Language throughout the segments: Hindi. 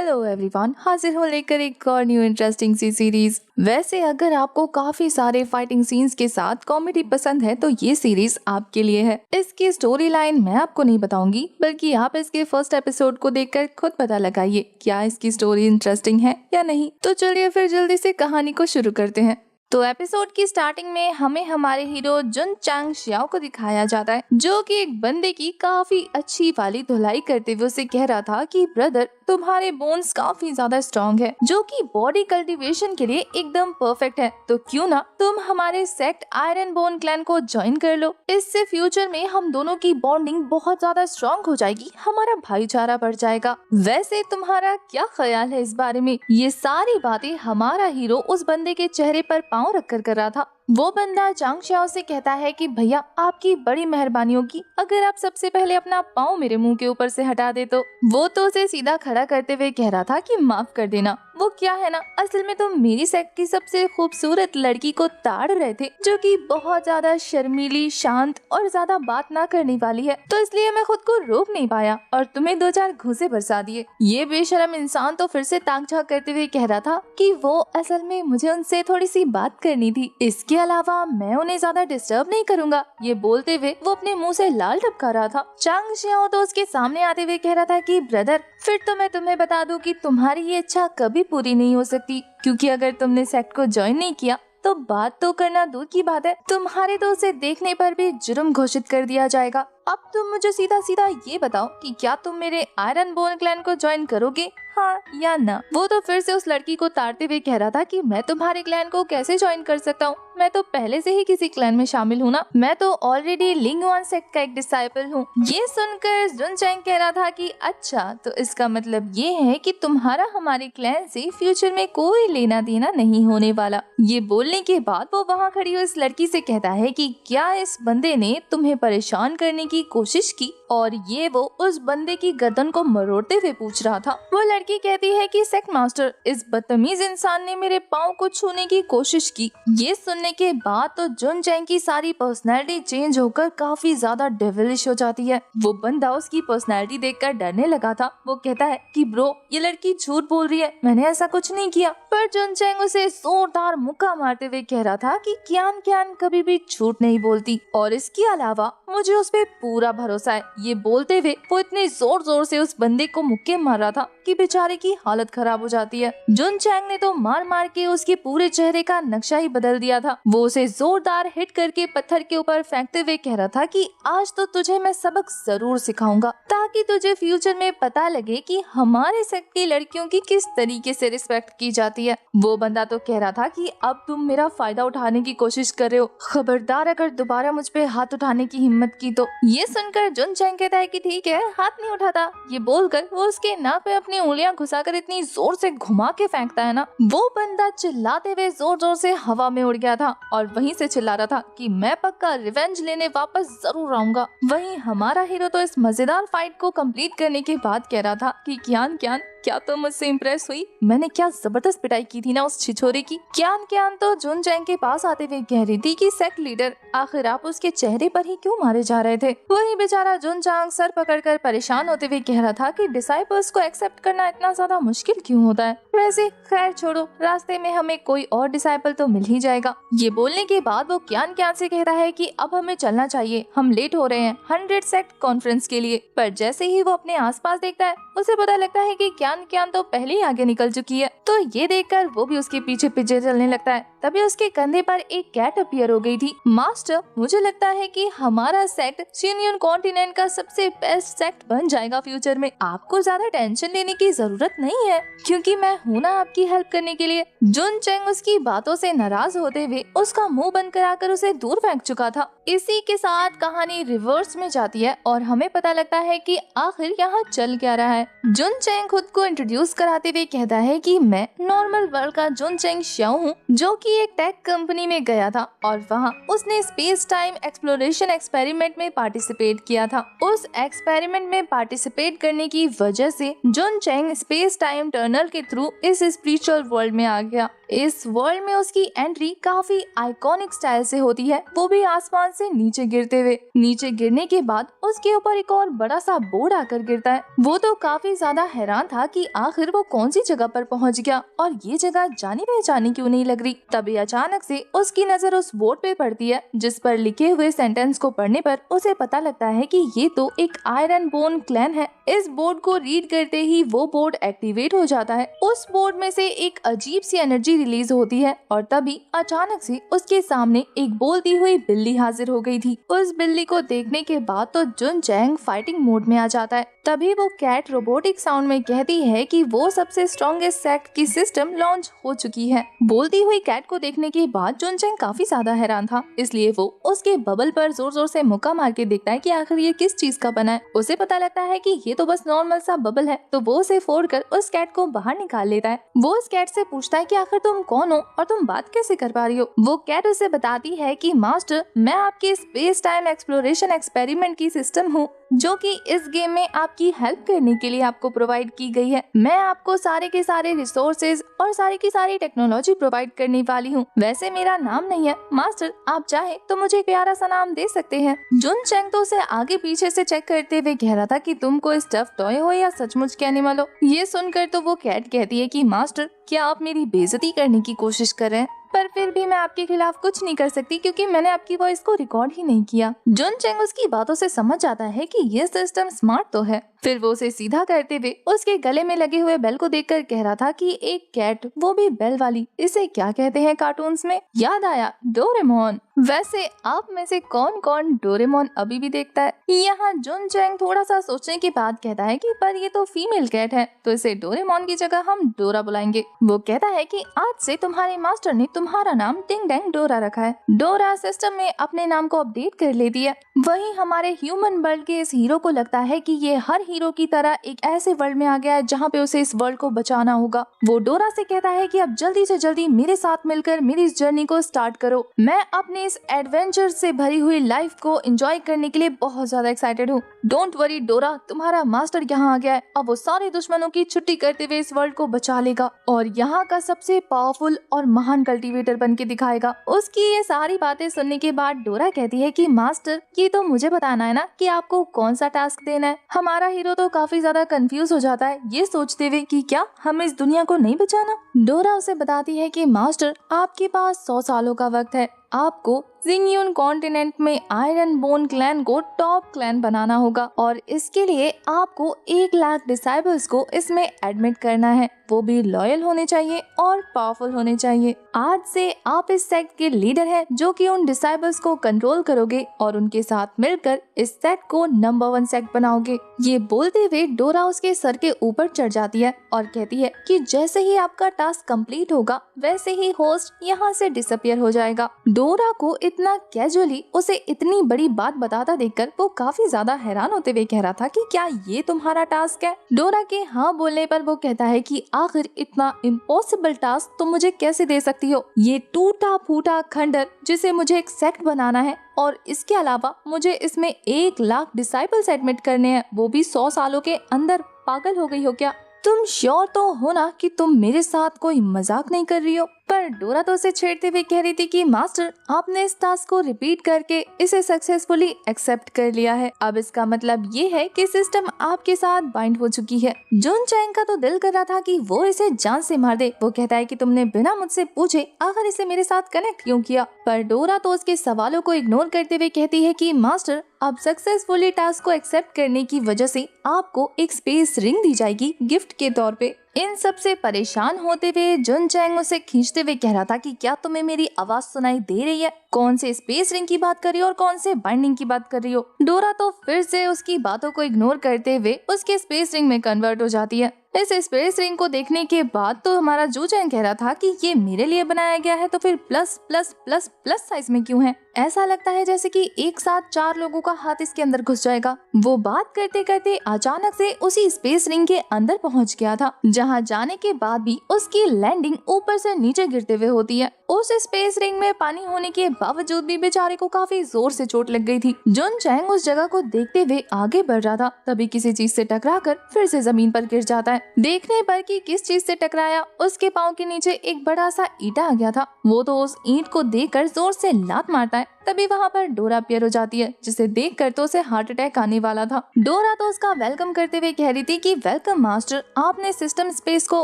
हेलो एवरीवन, हाजिर हूँ लेकर एक और न्यू इंटरेस्टिंग सी सीरीज। वैसे अगर आपको काफी सारे फाइटिंग सीन्स के साथ कॉमेडी पसंद है तो ये सीरीज आपके लिए है। इसकी स्टोरी लाइन मैं आपको नहीं बताऊंगी, बल्कि आप इसके फर्स्ट एपिसोड को देखकर खुद पता लगाइए क्या इसकी स्टोरी इंटरेस्टिंग है या नहीं। तो चलिए फिर जल्दी से कहानी को शुरू करते हैं। तो एपिसोड की स्टार्टिंग में हमें हमारे हीरो जुन चांग शियाओ को दिखाया जाता है, जो कि एक बंदे की काफी अच्छी वाली धुलाई करते हुए उसे कह रहा था कि ब्रदर, तुम्हारे बोन्स काफी ज्यादा स्ट्रॉन्ग है, जो कि बॉडी कल्टीवेशन के लिए एकदम परफेक्ट है। तो क्यों ना तुम हमारे सेक्ट आयरन बोन क्लैन को ज्वाइन कर लो। इससे फ्यूचर में हम दोनों की बॉन्डिंग बहुत ज्यादा स्ट्रॉन्ग हो जाएगी, हमारा भाईचारा बढ़ जाएगा। वैसे तुम्हारा क्या ख्याल है इस बारे में? ये सारी बातें हमारा हीरो उस बंदे के चेहरे पर पाँव रखकर कर रहा था। वो बंदा चांग शियाओ से कहता है कि भैया, आपकी बड़ी मेहरबानी होगी अगर आप सबसे पहले अपना पाँव मेरे मुंह के ऊपर से हटा दे। तो वो तो उसे सीधा खड़ा करते हुए कह रहा था कि माफ कर देना, वो क्या है ना, असल में तुम मेरी सेक्ट की सबसे खूबसूरत लड़की को ताड़ रहे थे, जो कि बहुत ज्यादा शर्मीली, शांत और ज्यादा बात ना करने वाली है, तो इसलिए मैं खुद को रोक नहीं पाया और तुम्हें 2-4 घूंसे बरसा दिए। ये बेशरम इंसान तो फिर से ताक झांक करते हुए कह रहा था कि वो असल में मुझे उनसे थोड़ी सी बात करनी थी, इसके अलावा मैं उन्हें ज्यादा डिस्टर्ब नहीं करूंगा। ये बोलते हुए वो अपने मुंह से लाल टपका रहा था। चांग शियाओ तो उसके सामने आते हुए कह रहा था कि ब्रदर, फिर तो मैं तुम्हें बता दूं कि तुम्हारी ये इच्छा कभी पूरी नहीं हो सकती, क्योंकि अगर तुमने सेक्ट को ज्वाइन नहीं किया तो बात तो करना दूर की बात है, तुम्हारे तो उसे देखने पर भी जुर्म घोषित कर दिया जाएगा। अब तुम मुझे सीधा सीधा ये बताओ कि क्या तुम मेरे आयरन बोन क्लैन को ज्वाइन करोगे, हाँ या ना? वो तो फिर से उस लड़की को ताड़ते हुए कह रहा था कि मैं तुम्हारे क्लैन को कैसे ज्वाइन कर सकता हूँ, मैं तो पहले से ही किसी क्लैन में शामिल हूँ ना, मैं तो ऑलरेडी लिंगवान सेक्ट का एक डिसाइपल हूँ। ये सुनकर जुन चैंग कह रहा था कि अच्छा, तो इसका मतलब ये है कि तुम्हारा हमारे क्लैन से फ्यूचर में कोई लेना देना नहीं होने वाला। ये बोलने के बाद वो वहाँ खड़ी हुई इस लड़की से कहता है कि क्या इस बंदे ने तुम्हें परेशान करने की कोशिश की? और ये वो उस बंदे की गर्दन को मरोड़ते हुए पूछ रहा था। वो लड़की कहती है कि सेक्ट मास्टर, इस बदतमीज इंसान ने मेरे पाँव को छूने की कोशिश की। ये सुनने के बाद तो जुन चैंग की सारी पर्सनैलिटी चेंज होकर काफी ज्यादा डेविलिश हो जाती है। वो बंदा उसकी पर्सनैलिटी देखकर डरने लगा था। वो कहता है कि ब्रो, ये लड़की झूठ बोल रही है, मैंने ऐसा कुछ नहीं किया। पर जुन चैंग उसे जोरदार मुक्का मारते हुए कह रहा था कि क्यान क्यान कभी भी झूठ नहीं बोलती और इसके अलावा मुझे उस पे पूरा भरोसा है। ये बोलते हुए वो इतने जोर जोर से उस बंदे को मुक्के मार रहा था कि बेचारे की हालत खराब हो जाती है। जुन चैंग ने तो मार मार के उसके पूरे चेहरे का नक्शा ही बदल दिया था। वो उसे जोरदार हिट करके पत्थर के ऊपर फेंकते हुए कह रहा था कि आज तो तुझे मैं सबक जरूर सिखाऊंगा, ताकि तुझे फ्यूचर में पता लगे कि हमारे सेक्ट की लड़कियों की किस तरीके से रिस्पेक्ट की जाती है। वो बंदा तो कह रहा था कि अब तुम मेरा फायदा उठाने की कोशिश कर रहे हो, खबरदार अगर दोबारा मुझ पे हाथ उठाने की हिम्मत की तो। ये सुनकर जुन चैंग कहता है कि ठीक है, हाथ नहीं उठाता। ये बोलकर वो उसके नाक पे अपनी उंगलियां घुसाकर इतनी जोर से घुमा के फेंकता है ना, वो बंदा चिल्लाते हुए जोर जोर से हवा में उड़ गया था और वहीं से चिल्ला रहा था कि मैं पक्का रिवेंज लेने वापस जरूर आऊंगा। वहीं हमारा हीरो तो इस मजेदार फाइट को कंप्लीट करने के बाद कह रहा था कि क्यान क्यान, क्या तुम मुझसे इम्प्रेस हुई? मैंने क्या जबरदस्त पिटाई की थी ना उस छिछोरे की। क्यान क्यान तो जुन चैंग के पास आते हुए कह रही थी कि सेक्ट लीडर, आखिर आप उसके चेहरे पर ही क्यों मारे जा रहे थे? वही बेचारा जुन चांग सर पकड़कर परेशान होते हुए कह रहा था कि डिसाइपल्स को एक्सेप्ट करना इतना ज्यादा मुश्किल क्यों होता है? वैसे खैर छोड़ो, रास्ते में हमें कोई और डिसाइपल तो मिल ही जाएगा। ये बोलने के बाद वो क्यान क्यान से कहता है कि अब हमें चलना चाहिए, हम लेट हो रहे हैं 100 सेक्ट कॉन्फ्रेंस के लिए। पर जैसे ही वो अपने आसपास देखता है, उसे पता लगता है कि क्यान तो पहले ही आगे निकल चुकी है। तो ये देखकर वो भी उसके पीछे पीछे चलने लगता है। तभी उसके कंधे पर एक कैट अपीयर हो गई थी। मास्टर, मुझे लगता है कि हमारा सेक्ट यूनियन कॉन्टिनेंट का सबसे बेस्ट सेक्ट बन जाएगा फ्यूचर में। आपको ज्यादा टेंशन लेने की जरूरत नहीं है, क्योंकि मैं हूं ना आपकी हेल्प करने के लिए। जुन चैंग उसकी बातों से नाराज होते हुए उसका मुंह बंद कराकर उसे दूर फेंक चुका था। इसी के साथ कहानी रिवर्स में जाती है और हमें पता लगता है कि आखिर यहाँ चल क्या रहा है। जुन चैंग खुद को इंट्रोड्यूस कराते हुए कहता है कि मैं नॉर्मल वर्ल्ड का जुन चैंग शियाओ हूँ, जो कि एक टेक कंपनी में गया था और वहाँ उसने स्पेस टाइम एक्सप्लोरेशन एक्सपेरिमेंट में पार्टिसिपेट किया था। उस एक्सपेरिमेंट में पार्टिसिपेट करने की वजह से जुन चैंग स्पेस टाइम टनल के थ्रू इस स्पिरिचुअल वर्ल्ड में आ गया इस वर्ल्ड में उसकी एंट्री काफी आइकॉनिक स्टाइल से होती है, वो भी आसमान से नीचे गिरते हुए। नीचे गिरने के बाद उसके ऊपर एक और बड़ा सा बोर्ड आकर गिरता है। वो तो काफी ज्यादा हैरान था कि आखिर वो कौन सी जगह पर पहुंच गया और ये जगह जानी पहचानी क्यों नहीं लग रही। तभी अचानक से उसकी नजर उस बोर्ड पे पड़ती है, जिस पर लिखे हुए सेंटेंस को पढ़ने पर उसे पता लगता है कि ये तो एक आयरन बोन क्लैन है। इस बोर्ड को रीड करते ही वो बोर्ड एक्टिवेट हो जाता है। उस बोर्ड में से एक अजीब सी एनर्जी रिलीज होती है और तभी अचानक से उसके सामने एक बोलती हुई बिल्ली हाजिर हो गई थी। उस बिल्ली को देखने के बाद तो जुन चैंग फाइटिंग मोड में आ जाता है। तभी वो कैट रोबोटिक साउंड में कहती है कि वो सबसे स्ट्रॉन्गेस्ट सेक्ट की सिस्टम लॉन्च हो चुकी है। बोलती हुई कैट को देखने के बाद जुन चैंग काफी ज्यादा हैरान था, इसलिए वो उसके बबल पर जोर जोर से मुक्का मार के देखता है कि आखिर ये किस चीज का बना है। उसे पता लगता है कि ये तो बस नॉर्मल सा बबल है, तो वो उसे फोड़कर उस कैट को बाहर निकाल लेता है। वो उस कैट से पूछता है कि आखिर तुम कौन हो और तुम बात कैसे कर पा रही हो। वो कैट उसे बताती है कि मास्टर, मैं आपके स्पेस टाइम एक्सप्लोरेशन एक्सपेरिमेंट की सिस्टम हूँ, जो कि इस गेम में आपकी हेल्प करने के लिए आपको प्रोवाइड की गई है। मैं आपको सारे के सारे रिसोर्सेज और सारी की सारी टेक्नोलॉजी प्रोवाइड करने वाली हूँ। वैसे मेरा नाम नहीं है मास्टर, आप चाहे तो मुझे एक प्यारा सा नाम दे सकते हैं। जुन चैंग तो उसे आगे पीछे से चेक करते हुए कह रहा था कि तुम कोई स्टफ टॉय हो या सचमुच के एनिमल हो। ये सुनकर तो वो कैट कहती है कि मास्टर, क्या आप मेरी बेइज्जती करने की कोशिश कर रहे हैं? पर फिर भी मैं आपके खिलाफ कुछ नहीं कर सकती क्योंकि मैंने आपकी वॉइस को रिकॉर्ड ही नहीं किया। जुन चैंग उसकी बातों से समझ जाता है कि ये सिस्टम स्मार्ट तो है। फिर वो उसे सीधा करते हुए उसके गले में लगे हुए बेल को देखकर कह रहा था कि एक कैट, वो भी बेल वाली, इसे क्या कहते हैं कार्टून्स में? याद आया, डोरेमोन। वैसे आप में से कौन कौन डोरेमोन अभी भी देखता है? यहाँ जुन चैंग थोड़ा सा सोचने के बाद कहता है कि पर ये तो फीमेल कैट है, तो इसे डोरेमोन की जगह हम डोरा बुलाएंगे। वो कहता है कि आज से तुम्हारे मास्टर ने तुम्हारा नाम टिंग डैंग डोरा रखा है। डोरा सिस्टम में अपने नाम को अपडेट कर लेती है। वहीं हमारे ह्यूमन वर्ल्ड के इस हीरो को लगता है कि ये हर हीरो की तरह एक ऐसे वर्ल्ड में आ गया है जहाँ पे उसे इस वर्ल्ड को बचाना होगा। वो डोरा से कहता है कि अब जल्दी से जल्दी मेरे साथ मिलकर मेरी इस जर्नी को स्टार्ट करो। मैं अपने इस एडवेंचर से भरी हुई लाइफ को एंजॉय करने के लिए बहुत ज्यादा एक्साइटेड हूँ। डोंट वरी डोरा, तुम्हारा मास्टर यहाँ आ गया है। अब वो सारे दुश्मनों की छुट्टी करते हुए इस वर्ल्ड को बचा लेगा और यहाँ का सबसे पावरफुल और महान कल्टीवेटर बन के दिखाएगा। उसकी ये सारी बातें सुनने के बाद डोरा कहती है कि मास्टर, ये तो मुझे बताना है ना कि आपको कौन सा टास्क देना है। हमारा हीरो तो काफी ज्यादा कंफ्यूज हो जाता है, ये सोचते हुए कि क्या हमें इस दुनिया को नहीं बचाना। डोरा उसे बताती है कि मास्टर, आपके पास 100 सालों का वक्त है। आपको जिंगयून कॉन्टिनेंट में आयरन बोन क्लैन को टॉप क्लैन बनाना होगा और इसके लिए आपको 1 लाख डिसाइबल्स को इसमें एडमिट करना है। वो भी लॉयल होने चाहिए और पावरफुल होने चाहिए। आज से आप इस सेक्ट के लीडर हैं, जो कि उन डिसाइबल्स को कंट्रोल करोगे और उनके साथ मिलकर इस सेक्ट को नंबर 1 सेक्ट बनाओगे। ये बोलते हुए डोरा उसके सर के ऊपर चढ़ जाती है और कहती है कि जैसे ही आपका टास्क कंप्लीट होगा वैसे ही होस्ट यहाँ से डिसअपियर हो जाएगा। डोरा को इतना कैजुअली उसे इतनी बड़ी बात बताता देखकर वो काफी ज्यादा हैरान होते हुए कह रहा था कि क्या ये तुम्हारा टास्क है? डोरा के हाँ बोलने पर वो कहता है कि आखिर इतना इम्पॉसिबल टास्क तुम मुझे कैसे दे सकती हो? ये टूटा फूटा खंडर जिसे मुझे एक सेक्ट बनाना है और इसके अलावा मुझे इसमें 1 लाख डिसाइबल्स एडमिट करने हैं, वो भी 100 सालों के अंदर। पागल हो गई हो क्या? तुम श्योर तो हो ना कि तुम मेरे साथ कोई मजाक नहीं कर रही हो? पर डोरा तो उसे छेड़ते हुए कह रही थी कि मास्टर, आपने इस टास्क को रिपीट करके इसे सक्सेसफुली एक्सेप्ट कर लिया है। अब इसका मतलब ये है कि सिस्टम आपके साथ बाइंड हो चुकी है। जुन चैंग का तो दिल कर रहा था कि वो इसे जान से मार दे। वो कहता है कि तुमने बिना मुझसे पूछे आखिर इसे मेरे साथ कनेक्ट क्यों किया? पर डोरा तो उसके सवालों को इग्नोर करते हुए कहती है कि मास्टर, अब सक्सेसफुली टास्क को एक्सेप्ट करने की वजह से आपको एक स्पेस रिंग दी जाएगी गिफ्ट के तौर पे। इन सब से परेशान होते हुए जुन चैंग उसे खींचते हुए कह रहा था कि क्या तुम्हें मेरी आवाज सुनाई दे रही है? कौन से स्पेस रिंग की बात कर रही हो और कौन से बाइंडिंग की बात कर रही हो? डोरा तो फिर से उसकी बातों को इग्नोर करते हुए उसके स्पेस रिंग में कन्वर्ट हो जाती है। इस स्पेस रिंग को देखने के बाद तो हमारा जू चैंग कह रहा था कि ये मेरे लिए बनाया गया है, तो फिर plus plus plus plus size में क्यों है? ऐसा लगता है जैसे कि एक साथ 4 लोगों का हाथ इसके अंदर घुस जाएगा। वो बात करते करते अचानक से उसी स्पेस रिंग के अंदर पहुंच गया था, जहां जाने के बाद भी उसकी लैंडिंग ऊपर से नीचे गिरते हुए होती है। उस स्पेस रिंग में पानी होने के बावजूद भी बेचारे को काफी जोर से चोट लग गई थी। जुन चैंग उस जगह को देखते हुए आगे बढ़ रहा था, तभी किसी चीज से टकराकर फिर से जमीन पर गिर जाता है। देखने पर कि किस चीज से टकराया, उसके पाँव के नीचे एक बड़ा सा ईंटा आ गया था। वो तो उस ईंट को देखकर जोर से लात मारता है। तभी वहाँ पर डोरा अपीयर हो जाती है, जिसे देखकर तो उसे हार्ट अटैक आने वाला था। डोरा तो उसका वेलकम करते हुए कह रही थी कि वेलकम मास्टर, आपने सिस्टम स्पेस को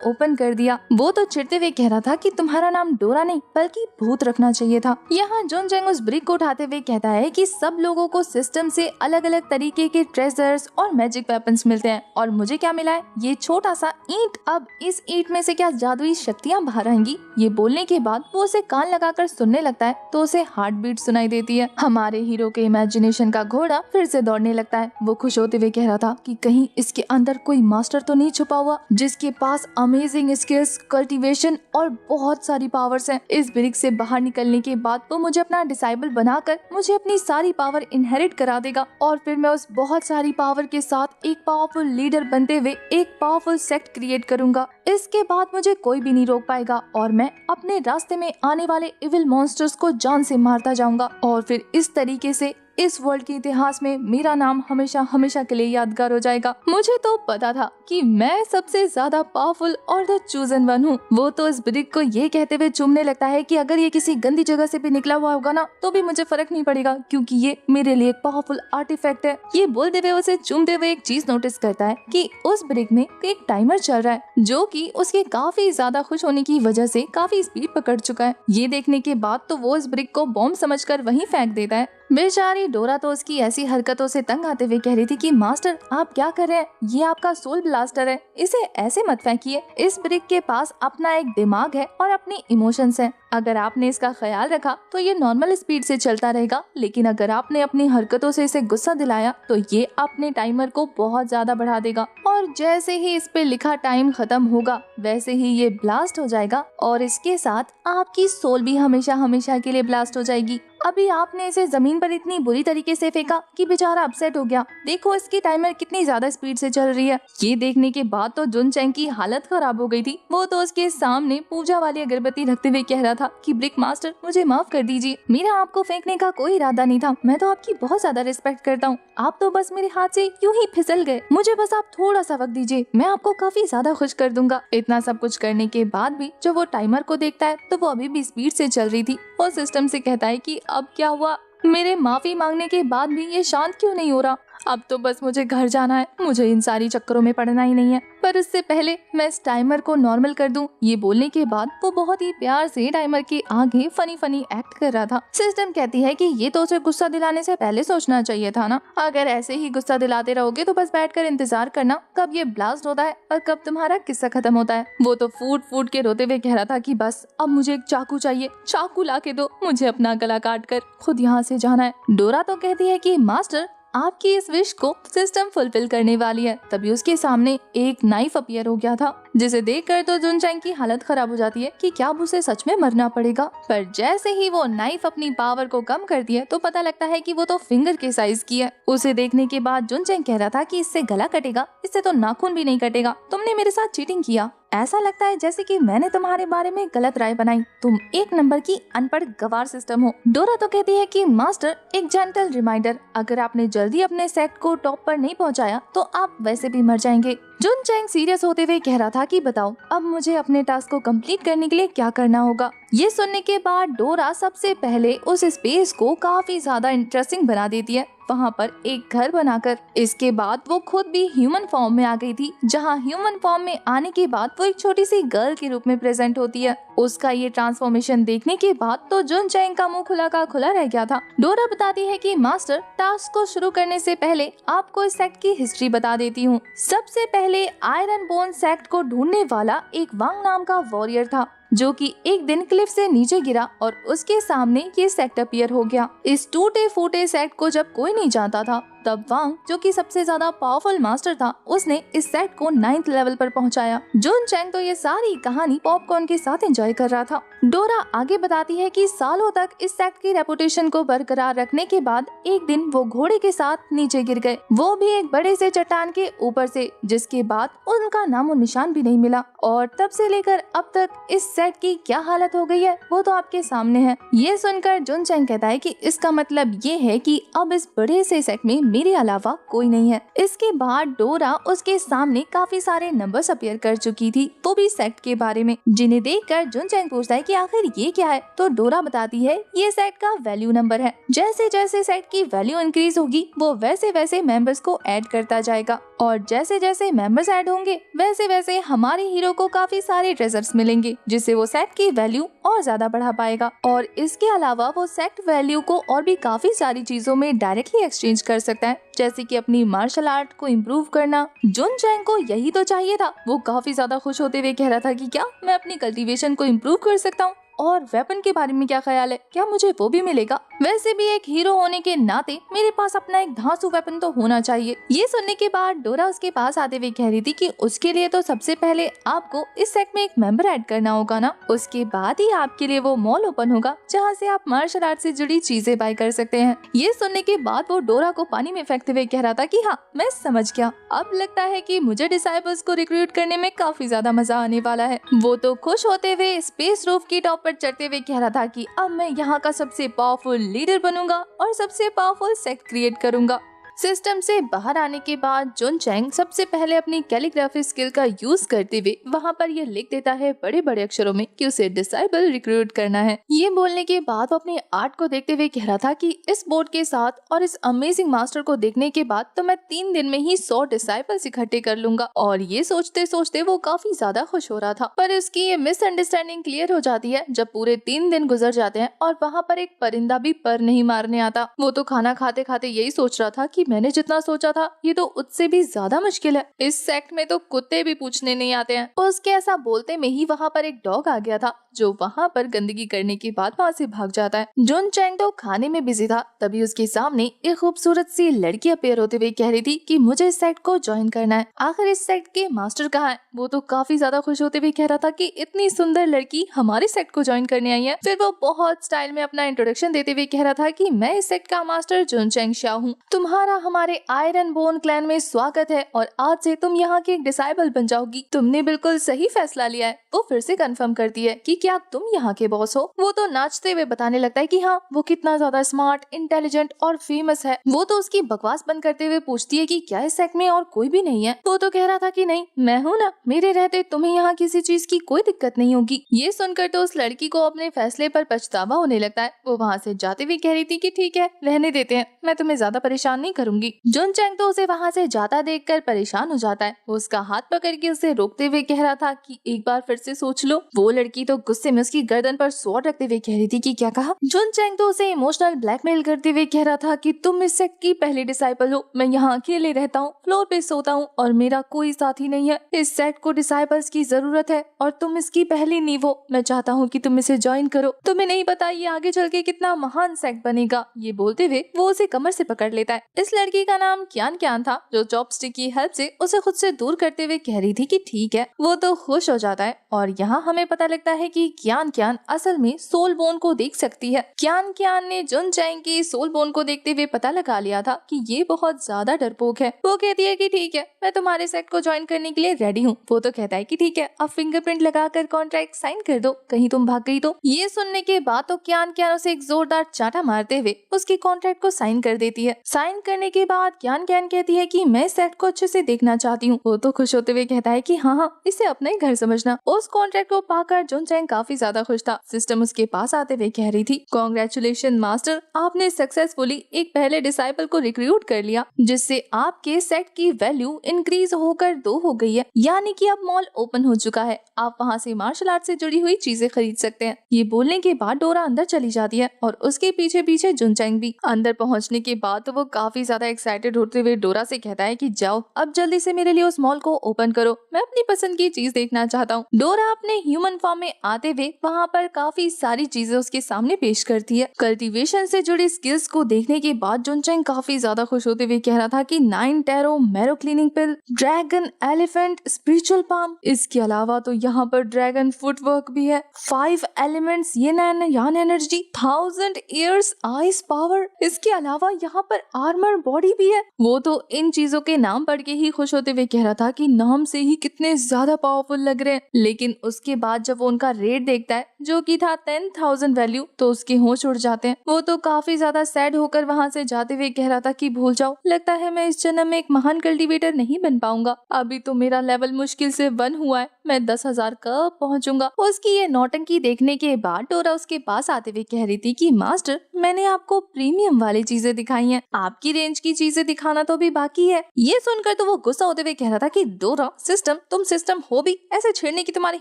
ओपन कर दिया। वो तो चिढ़ते हुए कह रहा था कि तुम्हारा नाम डोरा नहीं बल्कि भूत रखना चाहिए था। यहाँ जुनचैंग उस ब्रिक को उठाते हुए कहता है कि सब लोगों को सिस्टम से अलग अलग तरीके के ट्रेजर्स और मैजिक वेपन्स मिलते हैं, और मुझे क्या मिला है, ये छोटा सा ईंट। अब इस ईंट में से क्या जादुई शक्तियाँ बाहर आएंगी? ये बोलने के बाद वो उसे कान लगाकर सुनने लगता है तो उसे हार्ट बीट सुनाई देती है। हमारे हीरो के इमेजिनेशन का घोड़ा फिर से दौड़ने लगता है। वो खुश होते हुए कह रहा था कि कहीं इसके अंदर कोई मास्टर तो नहीं छुपा हुआ जिसके पास अमेजिंग स्किल्स, कल्टीवेशन और बहुत सारी पावर्स हैं। इस ब्रिक से बाहर निकलने के बाद वो मुझे अपना डिसाइबल बनाकर मुझे अपनी सारी पावर इनहेरिट करा देगा, और फिर मैं उस बहुत सारी पावर के साथ एक पावरफुल लीडर बनते हुए एक पावरफुल सेक्ट क्रिएट करूंगा। इसके बाद मुझे कोई भी नहीं रोक पाएगा और मैं अपने रास्ते में आने वाले इविल मॉन्स्टर्स को जान से मारता जाऊंगा, और फिर इस तरीके से इस वर्ल्ड के इतिहास में मेरा नाम हमेशा हमेशा के लिए यादगार हो जाएगा। मुझे तो पता था कि मैं सबसे ज्यादा पावरफुल और द चूजन वन हूँ। वो तो इस ब्रिक को ये कहते हुए चूमने लगता है कि अगर ये किसी गंदी जगह से भी निकला हुआ होगा ना तो भी मुझे फर्क नहीं पड़ेगा, क्योंकि ये मेरे लिए एक पावरफुल आर्टिफैक्ट है। ये बोलते हुए उसे चूमते हुए एक चीज नोटिस करता है कि उस ब्रिक में एक टाइमर चल रहा है, जो कि उसके काफी ज्यादा खुश होने की वजह से काफी स्पीड पकड़ चुका है। ये देखने के बाद तो वो इस ब्रिक को बॉम्ब समझकर वहीं फेंक देता है। बेचारी डोरा तो उसकी ऐसी हरकतों से तंग आते हुए कह रही थी कि मास्टर आप क्या कर रहे हैं, ये आपका सोल ब्लास्टर है, इसे ऐसे मत फेंकिए। इस ब्रिक के पास अपना एक दिमाग है और अपनी इमोशंस हैं। अगर आपने इसका ख्याल रखा तो ये नॉर्मल स्पीड से चलता रहेगा, लेकिन अगर आपने अपनी हरकतों से इसे गुस्सा दिलाया तो ये अपने टाइमर को बहुत ज्यादा बढ़ा देगा, और जैसे ही इस पे लिखा टाइम खत्म होगा वैसे ही ये ब्लास्ट हो जाएगा, और इसके साथ आपकी सोल भी हमेशा हमेशा के लिए ब्लास्ट हो जाएगी। अभी आपने इसे जमीन पर इतनी बुरी तरीके से फेंका कि बेचारा अपसेट हो गया। देखो इसकी टाइमर कितनी ज्यादा स्पीड से चल रही है। ये देखने के बाद तो जुनचैंग की हालत खराब हो गई थी। वो तो उसके सामने पूजा वाली अगरबत्ती रखते हुए कह रहा था कि ब्रिक मास्टर मुझे माफ कर दीजिए, मेरा आपको फेंकने का कोई इरादा नहीं था, मैं तो आपकी बहुत ज्यादा रिस्पेक्ट करता हूँ, आप तो बस मेरे हाथ से यूं ही फिसल गए, मुझे बस आप थोड़ा सा वक्त दीजिए, मैं आपको काफी ज्यादा खुश कर दूंगा। इतना सब कुछ करने के बाद भी जब वो टाइमर को देखता है तो वो अभी भी स्पीड से चल रही थी। वो सिस्टम से कहता है कि अब क्या हुआ, मेरे माफी मांगने के बाद भी ये शांत क्यों नहीं हो रहा? अब तो बस मुझे घर जाना है, मुझे इन सारी चक्करों में पड़ना ही नहीं है, पर उससे पहले मैं इस टाइमर को नॉर्मल कर दूं। ये बोलने के बाद वो बहुत ही प्यार से टाइमर के आगे फनी फनी एक्ट कर रहा था। सिस्टम कहती है कि ये तो उसे गुस्सा दिलाने से पहले सोचना चाहिए था ना, अगर ऐसे ही गुस्सा दिलाते रहोगे तो बस बैठकर इंतजार करना कब ये ब्लास्ट होता है और कब तुम्हारा किस्सा खत्म होता है। वो तो फूट फूट के रोते हुए कह रहा था कि बस अब मुझे एक चाकू चाहिए, चाकू ला के दो, मुझे अपना गला काट कर खुद यहाँ से जाना है। डोरा तो कहती है कि मास्टर आपकी इस विश को सिस्टम फुलफिल करने वाली है। तभी उसके सामने एक नाइफ अपीयर हो गया था, जिसे देखकर तो जुनचैंग की हालत खराब हो जाती है कि क्या अब उसे सच में मरना पड़ेगा। पर जैसे ही वो नाइफ अपनी पावर को कम करती है तो पता लगता है कि वो तो फिंगर के साइज की है। उसे देखने के बाद जुनचैंग कह रहा था कि इससे गला कटेगा, इससे तो नाखून भी नहीं कटेगा, तुमने मेरे साथ चीटिंग किया। ऐसा लगता है जैसे कि मैंने तुम्हारे बारे में गलत राय बनाई, तुम एक नंबर की अनपढ़ गवार सिस्टम हो। डोरा तो कहती है कि मास्टर एक जेंटल रिमाइंडर, अगर आपने जल्दी अपने सेक्ट को टॉप पर नहीं पहुंचाया तो आप वैसे भी मर जाएंगे। जुनचैंग सीरियस होते हुए कह रहा था कि बताओ अब मुझे अपने टास्क को कंप्लीट करने के लिए क्या करना होगा। ये सुनने के बाद डोरा सबसे पहले उस स्पेस को काफी ज्यादा इंटरेस्टिंग बना देती है, वहाँ पर एक घर बनाकर। इसके बाद वो खुद भी ह्यूमन फॉर्म में आ गई थी, जहाँ ह्यूमन फॉर्म में आने के बाद वो एक छोटी सी गर्ल के रूप में प्रेजेंट होती है। उसका ये ट्रांसफॉर्मेशन देखने के बाद तो जुनचैंग का मुंह खुला का खुला रह गया था। डोरा बताती है कि मास्टर टास्क को शुरू करने से पहले आपको इस सेक्ट की हिस्ट्री बता देती हूँ। सबसे पहले आयरन बोन सेक्ट को ढूंढने वाला एक वांग नाम का वॉरियर था, जो कि एक दिन क्लिफ से नीचे गिरा और उसके सामने ये सेक्ट अपीयर हो गया। इस टूटे फूटे सेक्ट को जब कोई नहीं जानता था, तब वांग जो कि सबसे ज्यादा पावरफुल मास्टर था, उसने इस सेक्ट को 9th लेवल पर पहुंचाया। जुनचैंग तो ये सारी कहानी पॉपकॉर्न के साथ एंजॉय कर रहा था। डोरा आगे बताती है कि सालों तक इस सेक्ट की रेपुटेशन को बरकरार रखने के बाद एक दिन वो घोड़े के साथ नीचे गिर गए, वो भी एक बड़े से चट्टान के ऊपर से, जिसके बाद उनका नामो निशान भी नहीं मिला। और तब से लेकर अब तक इस सेक्ट की क्या हालत हो गई है वो तो आपके सामने है। ये सुनकर जुनचैंग कहता है कि इसका मतलब ये है कि अब इस बड़े से सेक्ट में मेरे अलावा कोई नहीं है। इसके बाद डोरा उसके सामने काफी सारे नंबर्स अपीयर कर चुकी थी, वो भी सेट के बारे में, जिन्हें देखकर जुन चैंग पूछता है कि आखिर ये क्या है। तो डोरा बताती है ये सेट का वैल्यू नंबर है। जैसे जैसे सेट की वैल्यू इंक्रीज होगी वो वैसे वैसे मेंबर्स को ऐड करता जाएगा, और जैसे जैसे मेंबर्स ऐड होंगे वैसे वैसे हमारे हीरो को काफी सारे ट्रेजर्स मिलेंगे, जिससे वो सेट की वैल्यू और ज्यादा बढ़ा पाएगा। और इसके अलावा वो सेट वैल्यू को और भी काफी सारी चीजों में डायरेक्टली एक्सचेंज कर सकता है, जैसे कि अपनी मार्शल आर्ट को इम्प्रूव करना। जुन चैंग को यही तो चाहिए था। वो काफी ज्यादा खुश होते हुए कह रहा था कि क्या मैं अपनी कल्टीवेशन को इम्प्रूव कर सकता हूँ, और वेपन के बारे में क्या ख्याल है, क्या मुझे वो भी मिलेगा। वैसे भी एक हीरो होने के नाते मेरे पास अपना एक धांसू वेपन तो होना चाहिए। ये सुनने के बाद डोरा उसके पास आते हुए कह रही थी कि उसके लिए तो सबसे पहले आपको इस सेट में एक मेंबर ऐड करना होगा ना, उसके बाद ही आपके लिए वो मॉल ओपन होगा जहाँ से आप मार्शल आर्ट से जुड़ी चीजें बाय कर सकते हैं। ये सुनने के बाद वो डोरा को पानी में फेंकते हुए कह रहा था कि हाँ मैं समझ गया, अब लगता है कि मुझे डिसाइबल्स को रिक्रूट करने में काफी ज्यादा मजा आने वाला है। वो तो खुश होते हुए स्पेस रूफ की टॉप पर चढ़ते हुए कह रहा था कि अब मैं यहाँ का सबसे पावरफुल लीडर बनूंगा और सबसे पावरफुल सेट क्रिएट करूंगा। सिस्टम से बाहर आने के बाद जुन चैंग सबसे पहले अपनी कैलीग्राफी स्किल का यूज करते हुए वहाँ पर ये लिख देता है बड़े बड़े अक्षरों में कि उसे डिसाइबल रिक्रूट करना है। ये बोलने के बाद वो अपने आर्ट को देखते हुए कह रहा था कि इस बोर्ड के साथ और इस अमेजिंग मास्टर को देखने के बाद तो मैं 3 दिन में ही 100 डिसाइबल्स इकट्ठे कर लूंगा। और ये सोचते सोचते वो काफी ज्यादा खुश हो रहा था, पर उसकी ये मिसअंडरस्टैंडिंग क्लियर हो जाती है जब पूरे 3 दिन गुजर जाते हैं और वहाँ पर एक परिंदा भी पर नहीं मारने आता। वो तो खाना खाते खाते यही सोच रहा था कि मैंने जितना सोचा था ये तो उससे भी ज्यादा मुश्किल है। इस सेक्ट में तो कुत्ते भी पूछने नहीं आते हैं। उसके ऐसा बोलते में ही वहाँ पर एक डॉग आ गया था जो वहाँ पर गंदगी करने के बाद वहाँ से भाग जाता है। जुन चैंग तो खाने में बिजी था, तभी उसके सामने एक खूबसूरत सी लड़की अपीयर होते हुए कह रही थी कि मुझे इस सेक्ट को ज्वाइन करना है। आखिर इस सेक्ट के मास्टर कहाँ है? वो तो काफी ज्यादा खुश होते हुए कह रहा था कि इतनी सुंदर लड़की हमारे सेक्ट को ज्वाइन करने आई है। फिर वो बहुत स्टाइल में अपना इंट्रोडक्शन देते हुए कह रहा था कि मैं इस सेक्ट का मास्टर जुन चैंग शाह हूँ, तुम्हारा हमारे आयरन बोन क्लैन में स्वागत है और आज से तुम यहाँ की एक डिसाइबल बन जाओगी। तुमने बिल्कुल सही फैसला लिया है। वो फिर से कंफर्म करती है कि क्या तुम यहाँ के बॉस हो। वो तो नाचते हुए बताने लगता है कि हाँ वो कितना ज्यादा स्मार्ट, इंटेलिजेंट और फेमस है। वो तो उसकी बकवास बंद करते हुए पूछती है कि क्या इस सेक्ट में और कोई भी नहीं है। वो तो कह रहा था कि नहीं, मैं हूँ ना, मेरे रहते तुम्हें यहाँ किसी चीज की कोई दिक्कत नहीं होगी। ये सुनकर तो उस लड़की को अपने फैसले पर पछतावा होने लगता है। वो वहाँ से जाते हुए कह रही थी कि ठीक है रहने देते हैं, मैं तुम्हें ज्यादा परेशान नहीं करूंगी। जुन चैंग तो उसे वहाँ से जाता देखकर परेशान हो जाता है। वो उसका हाथ पकड़ के उसे रोकते हुए कह रहा था कि एक बार फिर से सोच लो। वो लड़की तो गुस्से में उसकी गर्दन पर स्वॉर्ड रखते हुए कह रही थी कि क्या कहा। जुन चैंग तो उसे इमोशनल ब्लैकमेल करते हुए कह रहा था कि तुम इस सेक्ट की पहली डिसाइपल हो, मैं यहाँ अकेले रहता हूँ, फ्लोर पे सोता हूँ और मेरा कोई साथी नहीं है। इस सेक्ट को डिसाइपल्स की जरूरत है और तुम इसकी पहली नींव हो। मैं चाहता हूँ कि तुम इसे ज्वाइन करो। तुम्हें नहीं पता ये आगे चल के कितना महान सेक्ट बनेगा। ये बोलते हुए वो उसे कमर से पकड़ लेता है। इस लड़की का नाम क्यान क्यान था, जो चॉपस्टिक की हेल्प से उसे खुद से दूर करते हुए कह रही थी कि ठीक है। वो तो खुश हो जाता है और यहाँ हमें पता लगता है कि क्यान क्यान असल में सोल बोन को देख सकती है। क्यान क्यान ने जुन चैंग की सोल बोन को देखते हुए पता लगा लिया था कि ये बहुत ज्यादा डरपोक है। वो कहती है कि ठीक है मैं तुम्हारे सेट को ज्वाइन करने के लिए रेडी हूँ। वो तो कहता है कि ठीक है अब फिंगरप्रिंट लगाकर कॉन्ट्रैक्ट साइन कर दो, कहीं तुम भाग गई तो। ये सुनने के बाद तो क्यान क्यान उसे एक जोरदार चाटा मारते हुए उसके कॉन्ट्रैक्ट को साइन कर देती है। साइन करने के बाद क्यान क्यान कहती है कि मैं सेट को अच्छे से देखना चाहती हूँ। वो तो खुश होते हुए कहता है कि हाँ हाँ इसे अपना ही घर समझना। उस कॉन्ट्रैक्ट को पाकर जुन चैंग काफी ज्यादा खुश था। सिस्टम उसके पास आते हुए कह रही थी कांग्रेचुलेशन मास्टर, आपने सक्सेसफुली एक पहले डिसाइपल को रिक्रूट कर लिया, जिससे आपके सेट की वैल्यू इंक्रीज होकर 2 हो गई है। यानी कि अब मॉल ओपन हो चुका है, आप वहाँ से मार्शल आर्ट से जुड़ी हुई चीजें खरीद सकते हैं। ये बोलने के बाद डोरा अंदर चली जाती है और उसके पीछे पीछे जुन चैंग भी। अंदर पहुँचने के बाद तो वो काफी ज्यादा एक्साइटेड होते हुए डोरा से कहता है कि जाओ अब जल्दी से मेरे लिए उस मॉल को ओपन करो, मैं अपनी पसंद की चीज देखना चाहता हूँ। डोरा अपने ह्यूमन फॉर्म में आते हुए वहाँ पर काफी सारी चीजें उसके सामने पेश करती है। कल्टीवेशन से जुड़ी स्किल्स को देखने के बाद जुन चैंग काफी ज्यादा खुश होते हुए कह रहा था कि 9 टैरो मैरो क्लीनिंग पिल, ड्रैगन एलिफेंट स्पिरिचुअल पाम, इसके अलावा तो यहाँ पर ड्रैगन फुटवर्क भी है, 5 elements yin and yang energy, 1000 years ice power, इसके अलावा यहाँ पर आर्मर बॉडी भी है। वो तो इन चीजों के नाम पढ़ के ही खुश होते हुए कह रहा था कि नाम से ही कितने ज्यादा पावरफुल लग रहे हैं। लेकिन उसके बाद जब वो उनका रेट देखता है जो कि था 10,000 वैल्यू, तो उसके होश उड़ जाते हैं। वो तो काफी ज्यादा सैड होकर वहाँ से जाते हुए कह रहा था कि भूल जाओ, लगता है मैं इस जन्म में एक महान कल्टीवेटर नहीं बन पाऊंगा। अभी तो मेरा लेवल मुश्किल से 1 हुआ है, मैं 10,000 कब पहुंचूंगा। उसकी ये नौटंकी देखने के बाद डोरा उसके पास आते हुए कह रही थी कि मास्टर, मैंने आपको प्रीमियम वाली चीजें दिखाई हैं, आपकी रेंज की चीजें दिखाना तो भी बाकी है। ये सुनकर तो वो गुस्सा होते हुए कह रहा था कि डोरा, सिस्टम, तुम सिस्टम हो भी, ऐसे छेड़ने की तुम्हारी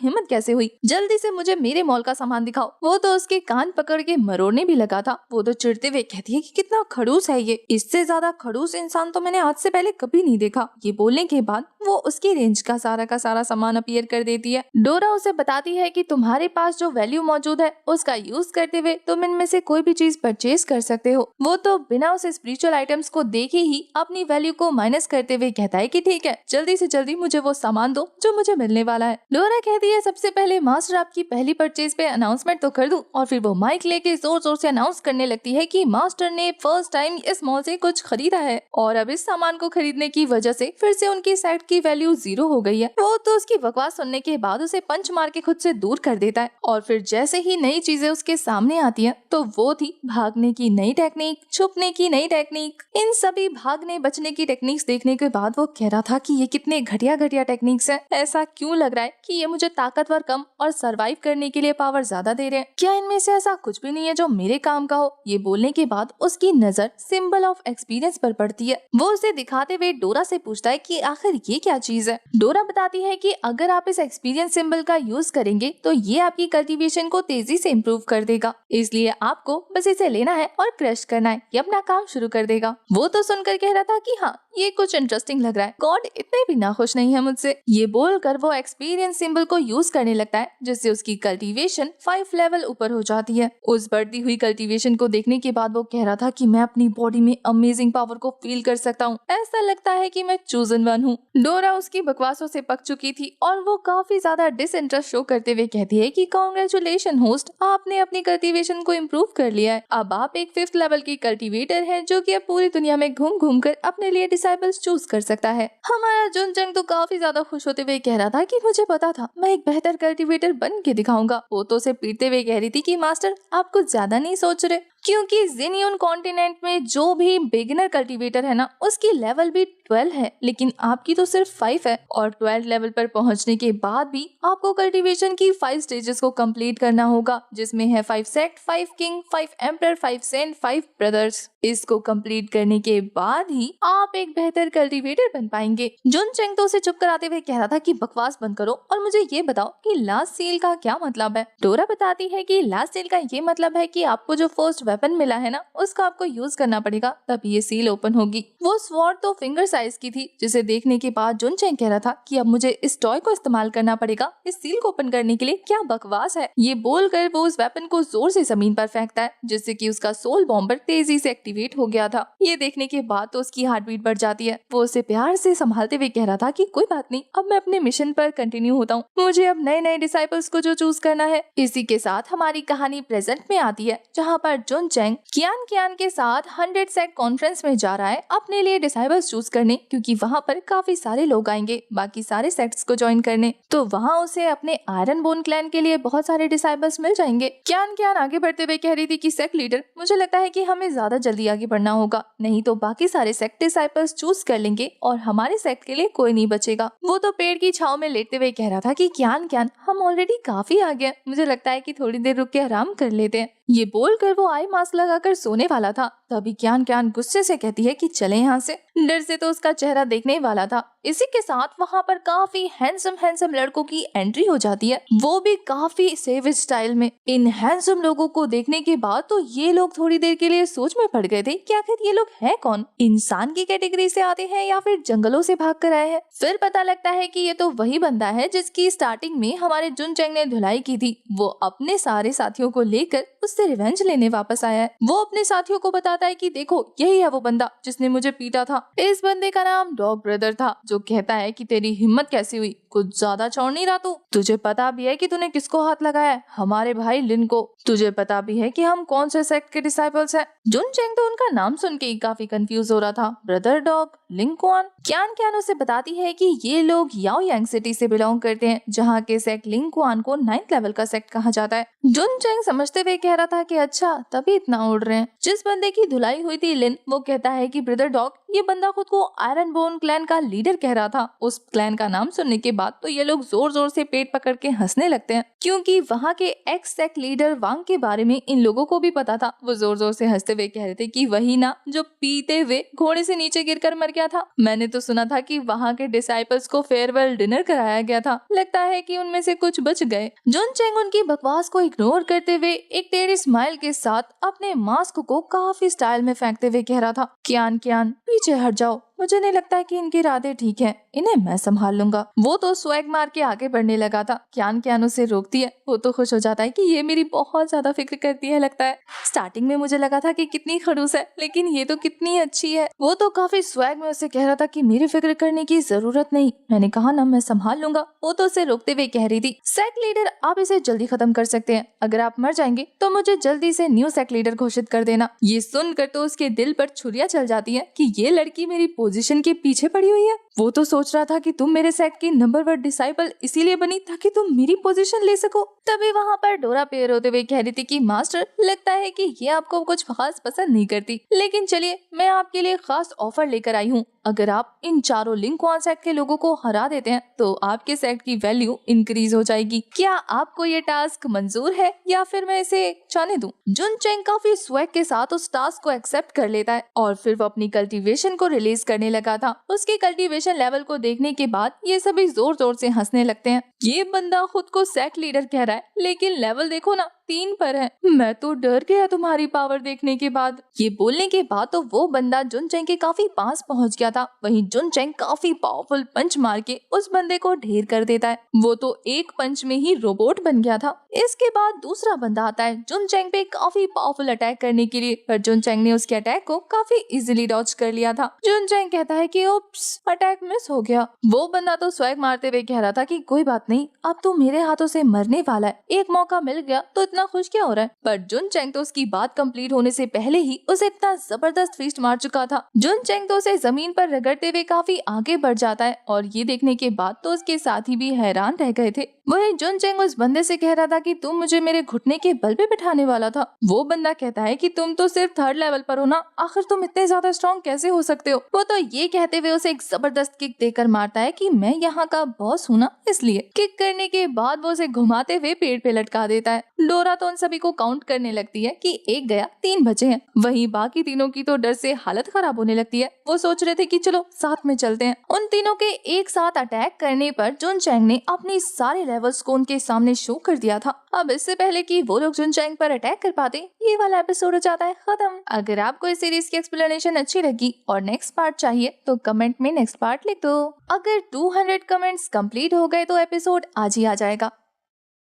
हिम्मत कैसे हुई? जल्दी से मुझे मेरे मॉल का सामान दिखाओ। वो तो उसके कान पकड़ के मरोड़ने भी लगा था। वो तो चिढ़ते हुए कहती है कि कितना खड़ूस है ये, इससे ज्यादा खड़ूस इंसान तो मैंने आज से पहले कभी नहीं देखा। ये बोलने के बाद वो उसकी रेंज का सारा सामान अपीयर कर देती है। डोरा उसे बताती है कि तुम्हारे पास जो वैल्यू मौजूद है उसका यूज करते हुए तुम इनमें से कोई भी चीज परचेज कर सकते हो। वो तो बिना उस स्पिरिचुअल आइटम्स को देखे ही अपनी वैल्यू को माइनस करते हुए कहता है कि ठीक है, जल्दी से जल्दी मुझे वो सामान दो जो मुझे मिलने वाला है। डोरा कहती है सबसे पहले मास्टर आपकी पहली परचेज पे अनाउंसमेंट तो कर दूं, और फिर वो माइक लेके जोर जोर से अनाउंस करने लगती है कि मास्टर ने फर्स्ट टाइम इस मॉल से कुछ खरीदा है और अब इस सामान को खरीदने की वजह से फिर से उनकी साइट की वैल्यू 0 हो गई है। वो तो उसकी बकवास सुनने के बाद उसे पंच मार के खुद से दूर कर देता है और फिर जैसे ही नई चीजें उसके सामने आती हैं तो वो थी भागने की नई टेक्निक, छुपने की नई टेक्निक। इन सभी भागने बचने की टेक्निक्स देखने के बाद वो कह रहा था कि ये कितने घटिया टेक्निक्स हैं। ऐसा क्यों लग रहा है कि ये मुझे ताकतवर कम और सरवाइव करने के लिए पावर ज्यादा दे रहे हैं? क्या इनमें से ऐसा कुछ भी नहीं है जो मेरे काम का हो? ये बोलने के बाद उसकी नजर सिंबल ऑफ एक्सपीरियंस पर पड़ती है। वो उसे दिखाते हुए डोरा से पूछता है कि आखिर ये क्या चीज है। डोरा बताती है कि अगर आप इस एक्सपीरियंस सिंबल का यूज करेंगे तो ये आपकी कल्टीवेशन को तेजी से इम्प्रूव कर देगा, इसलिए आपको बस इसे लेना है और क्रश करना है, ये अपना काम शुरू कर देगा। वो तो सुनकर कह रहा था कि हाँ, ये कुछ इंटरेस्टिंग लग रहा है, गॉड इतने भी नाखुश नहीं है मुझसे। ये बोलकर वो एक्सपीरियंस सिंबल को यूज करने लगता है जिससे उसकी कल्टीवेशन 5 लेवल ऊपर हो जाती है। उस बढ़ती हुई कल्टीवेशन को देखने के बाद वो कह रहा था कि मैं अपनी बॉडी में अमेजिंग पावर को फील कर सकता हूँ, ऐसा लगता है कि मैं चूजन वन हूँ। डोरा उसकी बकवासों से पक चुकी थी और वो काफी ज्यादा डिसइंटरेस्ट शो करते हुए कहती है कि कांग्रेचुलेशन होस्ट, आपने अपनी कल्टीवेशन को इम्प्रूव कर लिया है। अब आप एक 5th लेवल की कल्टीवेटर हैं जो कि अब पूरी दुनिया में घूम घूम कर अपने लिए डिसाइबल्स चूज कर सकता है। हमारा जुनचंग तो काफी ज्यादा खुश होते हुए कह रहा था कि मुझे पता था मैं एक बेहतर कल्टीवेटर बन के दिखाऊंगा। वो तो उसे पीटते हुए कह रही थी कि मास्टर, आप कुछ ज्यादा नहीं सोच रहे, क्योंकि जिनियन कॉन्टिनेंट में जो भी बिगिनर कल्टीवेटर है ना, उसकी लेवल भी 12 है, लेकिन आपकी तो सिर्फ 5 है। और 12 लेवल पर पहुंचने के बाद भी आपको कल्टीवेशन की 5 स्टेजेस को कंप्लीट करना होगा, जिसमें है 5 sect, 5 king, 5 emperor, 5 saint, 5 brothers. इसको कंप्लीट करने के बाद ही आप एक बेहतर कल्टीवेटर बन पाएंगे। जुनचेंग तो उसे चुप कराते हुए कह रहा था कि बकवास बंद करो और मुझे ये बताओ कि लास्ट सील का क्या मतलब है। डोरा बताती है कि लास्ट सील का ये मतलब है कि आपको जो फर्स्ट वेपन मिला है ना, उसका आपको यूज करना पड़ेगा, तब ये सील ओपन होगी। वो स्वॉर्ड तो फिंगर साइज की थी, जिसे देखने के बाद जुनचेंग कह रहा था कि अब मुझे इस टॉय को इस्तेमाल करना पड़ेगा इस सील को ओपन करने के लिए। क्या बकवास है। ये बोलकर वो उस वेपन को जोर से जमीन पर फेंकता है, जिससे कि उसका सोल बॉम्बर तेजी से एक्टिवेट हो गया था। ये देखने के बाद तो उसकी हार्ट बीट बढ़ जाती है। वो उसे प्यार से संभालते हुए कह रहा था कि कोई बात नहीं, अब मैं अपने मिशन पर कंटिन्यू होता हूँ, मुझे अब नए नए डिसाइपल्स को जो चूज करना है। इसी के साथ हमारी कहानी प्रेजेंट में आती है, जहाँ पर जुनचेंग कियान के साथ 100 सेट कॉन्फ्रेंस में जा रहा है अपने लिए डिसाइपल्स चूज करने, क्योंकि वहाँ पर काफी सारे लोग आएंगे बाकी सारे सेक्ट्स को ज्वाइन करने। तो वहाँ उसे अपने आयरन बोन क्लैन के लिए बहुत सारे डिसाइपल्स मिल जाएंगे। कियान आगे बढ़ते हुए कह रही थी कि सेक्ट लीडर, मुझे लगता है कि हमें ज्यादा जल्दी आगे बढ़ना होगा, नहीं तो बाकी सारे सेक्ट डिसाइपल्स चूज कर लेंगे और हमारे सेक्ट के लिए कोई नहीं बचेगा। वो तो पेड़ की छाव में लेटते हुए कह रहा था कि कियान हम ऑलरेडी काफी आगे हैं, मुझे लगता है कि थोड़ी देर रुक के आराम कर लेते हैं। ये बोलकर वो आई मास्क लगाकर सोने वाला था, तभी कियान गुस्से से कहती है कि चले यहाँ से। डर से तो उसका चेहरा देखने वाला था। इसी के साथ वहाँ पर काफी हैंडसम लड़कों की एंट्री हो जाती है, वो भी काफी सेविज स्टाइल में। इन हैंडसम लोगों को देखने के बाद तो ये लोग थोड़ी देर के लिए सोच में पड़ गए थे कि आखिर ये लोग हैं कौन, इंसान की कैटेगरी से आते हैं या फिर जंगलों से भाग कर आए हैं। फिर पता लगता है कि ये तो वही बंदा है जिसकी स्टार्टिंग में हमारे जुनचेंग ने धुलाई की थी। वो अपने सारे साथियों को लेकर उससे रिवेंज लेने वापस आया है। वो अपने साथियों को बताता है कि देखो, यही है वो बंदा जिसने मुझे पीटा था। था। इस बंदे का नाम डॉग ब्रदर था, जो कहता है कि तेरी हिम्मत कैसी हुई, कुछ ज्यादा छोड़ नहीं रहा तू? तुझे पता भी है कि तूने किसको हाथ लगाया है? हमारे भाई लिन को। तुझे पता भी है कि हम कौन से सेक्ट के डिसाइपल्स हैं? जुन चेंग तो उनका नाम सुन के ही काफी कंफ्यूज हो रहा था। ब्रदर डॉग, लिन क्वान। क्यान क्यान उसे बताती है कि ये लोग याओयांग सिटी से बिलोंग करते हैं, जहाँ के सेक्ट लिन क्वान को 9th लेवल का सेक्ट कहा जाता है। जुन चेंग समझते हुए कह रहा था कि अच्छा, तभी इतना उड़ रहे हैं। जिस बंदे की धुलाई हुई थी लिन, वो कहता है कि ब्रदर डॉग, ये बंदा खुद को आयरन बोन क्लैन का लीडर कह रहा था। उस क्लैन का नाम सुनने के बाद तो ये लोग जोर जोर से पेट पकड़ के हंसने लगते हैं, क्योंकि वहाँ के एक्स सेक्ट लीडर वांग के बारे में इन लोगों को भी पता था। वो जोर जोर से हंसते हुए कह रहे थे कि वही ना जो पीते हुए घोड़े से नीचे गिरकर मर गया था। मैंने तो सुना था कि वहाँ के डिसाइपल्स को फेयरवेल डिनर कराया गया था, लगता है कि उनमें से कुछ बच गए। जुन चेंग उनकी बकवास को इग्नोर करते हुए एक टेढ़ी स्माइल के साथ अपने मास्क को काफी स्टाइल में फेंकते हुए कह रहा था, क्यान क्यान पीछे हट जाओ, मुझे नहीं लगता है कि इनके इरादे ठीक हैं, इन्हें मैं संभाल लूंगा। वो तो स्वैग मार के आगे बढ़ने लगा था। क्यान क्यान उसे रोकती है। वो तो खुश हो जाता है कि ये मेरी बहुत ज्यादा फिक्र करती है लगता है। स्टार्टिंग में मुझे लगा था कि कितनी खड़ूस है, लेकिन ये तो कितनी अच्छी है। वो तो काफी स्वैग में उसे कह रहा था कि मेरी फिक्र करने की जरूरत नहीं, मैंने कहा ना मैं संभाल लूंगा। वो तो उसे रोकते हुए कह रही थी, सेक्ट लीडर आप इसे जल्दी खत्म कर सकते हैं, अगर आप मर जाएंगे तो मुझे जल्दी से न्यू सेक्ट लीडर घोषित कर देना। ये सुनकर तो उसके दिल पर छुरियां चल जाती है कि ये लड़की मेरी पोजीशन के पीछे पड़ी हुई है। वो तो सोच रहा था कि तुम मेरे सेक्ट की नंबर 1 डिसाइपल इसीलिए बनी ताकि तुम मेरी पोजीशन ले सको। तभी वहाँ पर डोरा पेर होते हुए कह रही थी कि मास्टर, लगता है कि ये आपको कुछ खास पसंद नहीं करती, लेकिन चलिए मैं आपके लिए खास ऑफर लेकर आई हूँ। अगर आप इन चारों लिन क्वान सेक्ट के लोगों को हरा देते हैं तो आपके सेक्ट की वैल्यू इंक्रीज हो जाएगी। क्या आपको ये टास्क मंजूर है या फिर मैं इसे जाने दूं? जुन चेंग काफी स्वैग के साथ उस टास्क को एक्सेप्ट कर लेता है और फिर वो अपनी कल्टीवेशन को रिलीज करने लगा था। उसके कल्टीवेशन लेवल को देखने के बाद ये सभी जोर जोर से हंसने लगते हैं। ये बंदा खुद को सेक्ट लीडर कह रहा है, लेकिन लेवल देखो ना 3 पर है। मैं तो डर गया तुम्हारी पावर देखने के बाद। ये बोलने के बाद तो वो बंदा जुन चेंग के काफी पास पहुंच गया था। वहीं जुन चेंग काफी पावरफुल पंच मार के उस बंदे को ढेर कर देता है। वो तो एक पंच में ही रोबोट बन गया था। इसके बाद दूसरा बंदा आता है जुन चेंग पे काफी पावरफुल अटैक करने के लिए, पर जुन चेंग ने उसके अटैक को काफी इजीली डॉज कर लिया था। जुन चेंग कहता है कि उप्स, अटैक मिस हो गया। वो बंदा तो स्वैग मारते हुए कह रहा था कि कोई बात नहीं, अब तो मेरे हाथों से मरने वाला है, एक मौका मिल गया तो इतना खुश क्या हो रहा है? पर जुन चेंग तो उसकी बात कंप्लीट होने से पहले ही उसे इतना जबरदस्त फीस्ट मार चुका था। जुन चेंग तो उसे जमीन पर रगड़ते हुए काफी आगे बढ़ जाता है और ये देखने के बाद तो उसके साथी भी हैरान रह गए थे। वहीं जुन चेंग उस बंदे से कह रहा था कि तुम मुझे मेरे घुटने के बल पे बिठाने वाला था। वो बंदा कहता है कि तुम तो सिर्फ 3rd लेवल पर हो ना, आखिर तुम इतने ज्यादा स्ट्रॉन्ग कैसे हो सकते हो? वो तो ये कहते हुए उसे एक जबरदस्त किक देकर मारता है कि मैं यहाँ का बॉस हूँ ना, इसलिए। किक करने के बाद वो उसे घुमाते हुए पेड़ पे लटका देता है। डोरा तो उन सभी को काउंट करने लगती है कि 1 गया 3 बचे हैं। वहीं बाकी तीनों की तो डर से हालत खराब होने लगती है। वो सोच रहे थे कि चलो साथ में चलते हैं। उन तीनों के एक साथ अटैक करने पर जुन चेंग ने अपनी सारे लेवल्स को उनके सामने शो कर दिया था। अब इससे पहले कि वो लोग जुन चेंग पर अटैक कर पाते, ये वाला एपिसोड हो जाता है खत्म। अगर आपको इस सीरीज की एक्सप्लेनेशन अच्छी लगी और नेक्स्ट पार्ट चाहिए तो कमेंट में नेक्स्ट पार्ट लिख दो। अगर 200 कमेंट्स कंप्लीट हो गए तो एपिसोड आज ही आ जाएगा।